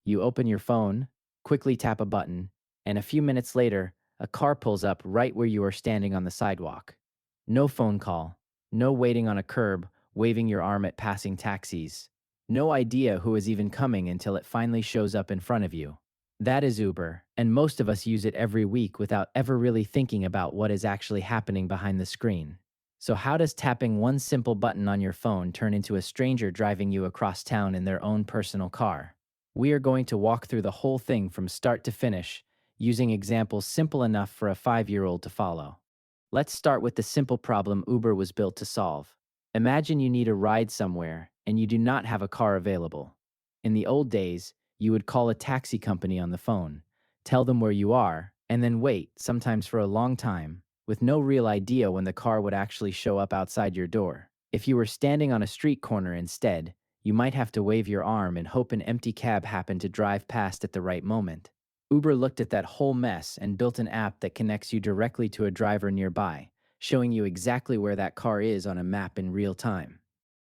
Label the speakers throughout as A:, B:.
A: You open your phone, quickly tap a button, and a few minutes later, a car pulls up right where you are standing on the sidewalk. No phone call, no waiting on a curb, waving your arm at passing taxis. No idea who is even coming until it finally shows up in front of you. That is Uber, and most of us use it every week without ever really thinking about what is actually happening behind the screen. So, how does tapping one simple button on your phone turn into a stranger driving you across town in their own personal car? We are going to walk through the whole thing from start to finish, using examples simple enough for a 5-year-old to follow. Let's start with the simple problem Uber was built to solve. Imagine you need a ride somewhere and you do not have a car available. In the old days, you would call a taxi company on the phone, tell them where you are, and then wait, sometimes for a long time, with no real idea when the car would actually show up outside your door. If you were standing on a street corner instead, you might have to wave your arm and hope an empty cab happened to drive past at the right moment. Uber looked at that whole mess and built an app that connects you directly to a driver nearby, showing you exactly where that car is on a map in real time.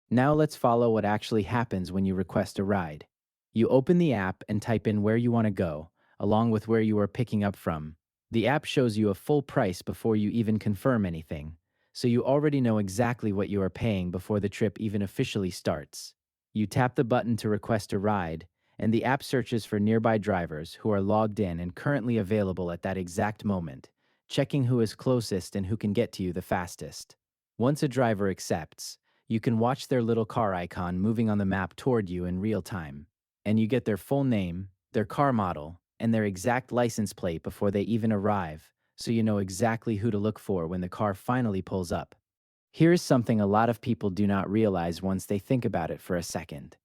A: Now let's follow what actually happens when you request a ride. You open the app and type in where you want to go, along with where you are picking up from. The app shows you a full price before you even confirm anything, so you already know exactly what you are paying before the trip even officially starts. You tap the button to request a ride, and the app searches for nearby drivers who are logged in and currently available at that exact moment, checking who is closest and who can get to you the fastest. Once a driver accepts, you can watch their little car icon moving on the map toward you in real time, and you get their full name, their car model, and their exact license plate before they even arrive, so you know exactly who to look for when the car finally pulls up. Here's something a lot of people do not realize once they think about it for a second.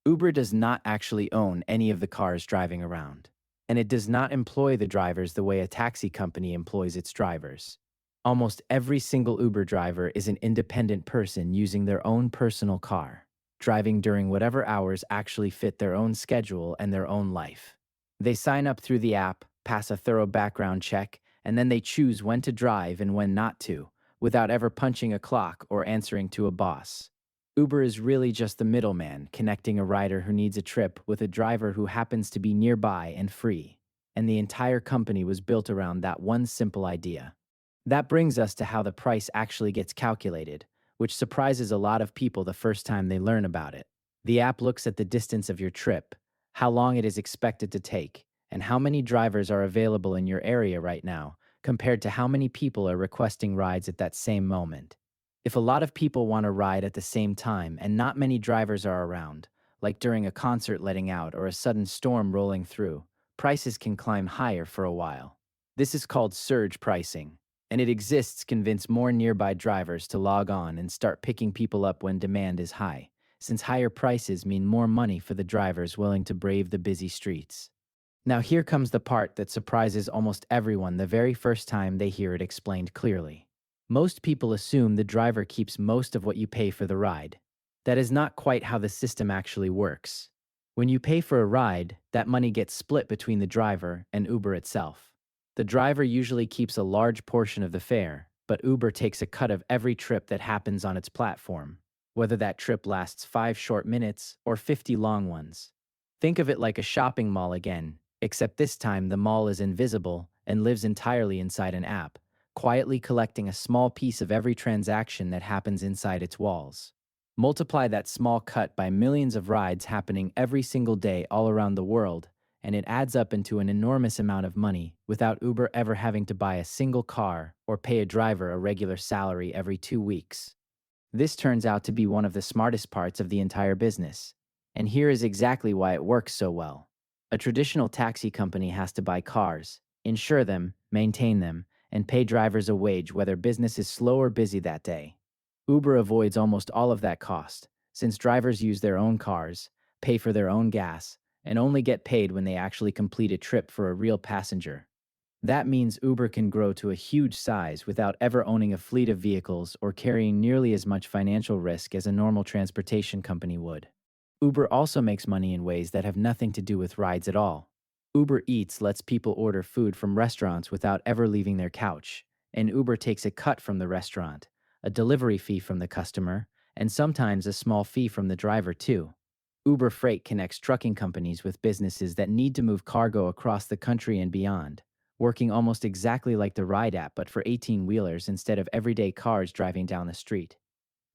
A: Uber does not actually own any of the cars driving around, and it does not employ the drivers the way a taxi company employs its drivers. Almost every single Uber driver is an independent person using their own personal car, driving during whatever hours actually fit their own schedule and their own life. They sign up through the app, pass a thorough background check, and then they choose when to drive and when not to, without ever punching a clock or answering to a boss. Uber is really just the middleman connecting a rider who needs a trip with a driver who happens to be nearby and free. And the entire company was built around that one simple idea. That brings us to how the price actually gets calculated, which surprises a lot of people the first time they learn about it. The app looks at the distance of your trip, how long it is expected to take, and how many drivers are available in your area right now, compared to how many people are requesting rides at that same moment. If a lot of people want to ride at the same time and not many drivers are around, like during a concert letting out or a sudden storm rolling through, prices can climb higher for a while. This is called surge pricing, and it exists to convince more nearby drivers to log on and start picking people up when demand is high, since higher prices mean more money for the drivers willing to brave the busy streets. Now, here comes the part that surprises almost everyone the very first time they hear it explained clearly. Most people assume the driver keeps most of what you pay for the ride. That is not quite how the system actually works. When you pay for a ride, that money gets split between the driver and Uber itself. The driver usually keeps a large portion of the fare, but Uber takes a cut of every trip that happens on its platform, whether that trip lasts 5 short minutes or 50 long ones. Think of it like a shopping mall again, except this time the mall is invisible and lives entirely inside an app, quietly collecting a small piece of every transaction that happens inside its walls. Multiply that small cut by millions of rides happening every single day all around the world, and it adds up into an enormous amount of money without Uber ever having to buy a single car or pay a driver a regular salary every 2 weeks. This turns out to be one of the smartest parts of the entire business. And here is exactly why it works so well. A traditional taxi company has to buy cars, insure them, maintain them, and pay drivers a wage whether business is slow or busy that day. Uber avoids almost all of that cost, since drivers use their own cars, pay for their own gas, and only get paid when they actually complete a trip for a real passenger. That means Uber can grow to a huge size without ever owning a fleet of vehicles or carrying nearly as much financial risk as a normal transportation company would. Uber also makes money in ways that have nothing to do with rides at all. Uber Eats lets people order food from restaurants without ever leaving their couch, and Uber takes a cut from the restaurant, a delivery fee from the customer, and sometimes a small fee from the driver too. Uber Freight connects trucking companies with businesses that need to move cargo across the country and beyond, working almost exactly like the Ride app but for 18-wheelers instead of everyday cars driving down the street.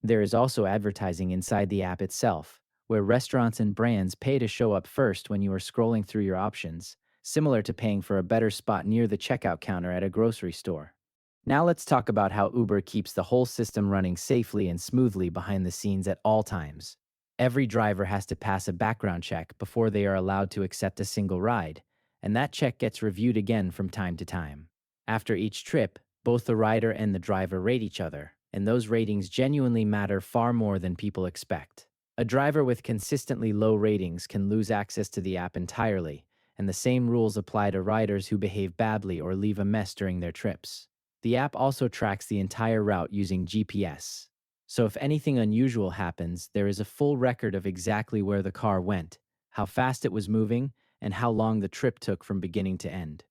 A: There is also advertising inside the app itself, where restaurants and brands pay to show up first when you are scrolling through your options, similar to paying for a better spot near the checkout counter at a grocery store. Now let's talk about how Uber keeps the whole system running safely and smoothly behind the scenes at all times. Every driver has to pass a background check before they are allowed to accept a single ride, and that check gets reviewed again from time to time. After each trip, both the rider and the driver rate each other, and those ratings genuinely matter far more than people expect. A driver with consistently low ratings can lose access to the app entirely, and the same rules apply to riders who behave badly or leave a mess during their trips. The app also tracks the entire route using GPS. So if anything unusual happens, there is a full record of exactly where the car went, how fast it was moving, and how long the trip took from beginning to end.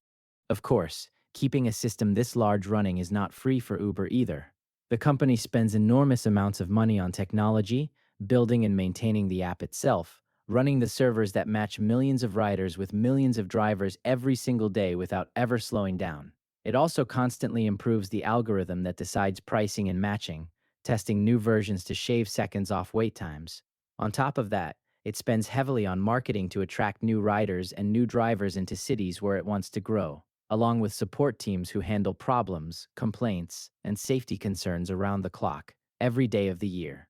A: Of course, keeping a system this large running is not free for Uber either. The company spends enormous amounts of money on technology, building and maintaining the app itself, running the servers that match millions of riders with millions of drivers every single day without ever slowing down. It also constantly improves the algorithm that decides pricing and matching, testing new versions to shave seconds off wait times. On top of that, it spends heavily on marketing to attract new riders and new drivers into cities where it wants to grow, along with support teams who handle problems, complaints, and safety concerns around the clock, every day of the year.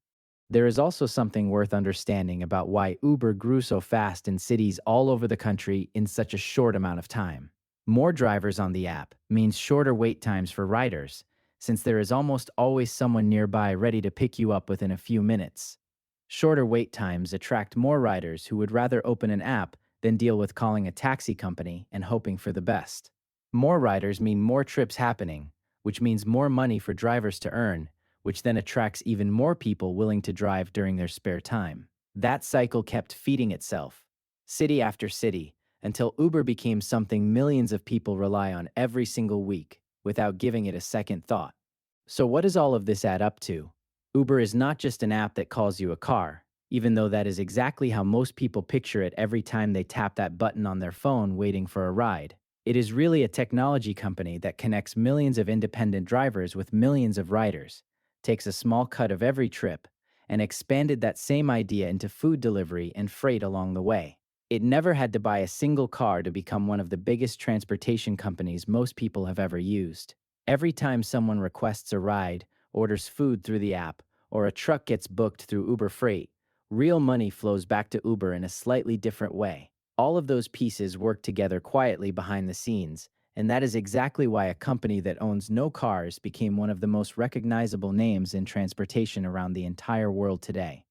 A: There is also something worth understanding about why Uber grew so fast in cities all over the country in such a short amount of time. More drivers on the app means shorter wait times for riders, since there is almost always someone nearby ready to pick you up within a few minutes. Shorter wait times attract more riders who would rather open an app than deal with calling a taxi company and hoping for the best. More riders mean more trips happening, which means more money for drivers to earn, which then attracts even more people willing to drive during their spare time. That cycle kept feeding itself, city after city, until Uber became something millions of people rely on every single week, without giving it a second thought. So what does all of this add up to? Uber is not just an app that calls you a car, even though that is exactly how most people picture it every time they tap that button on their phone waiting for a ride. It is really a technology company that connects millions of independent drivers with millions of riders, takes a small cut of every trip, and expanded that same idea into food delivery and freight along the way. It never had to buy a single car to become one of the biggest transportation companies most people have ever used. Every time someone requests a ride, orders food through the app, or a truck gets booked through Uber Freight, real money flows back to Uber in a slightly different way. All of those pieces work together quietly behind the scenes, and that is exactly why a company that owns no cars became one of the most recognizable names in transportation around the entire world today.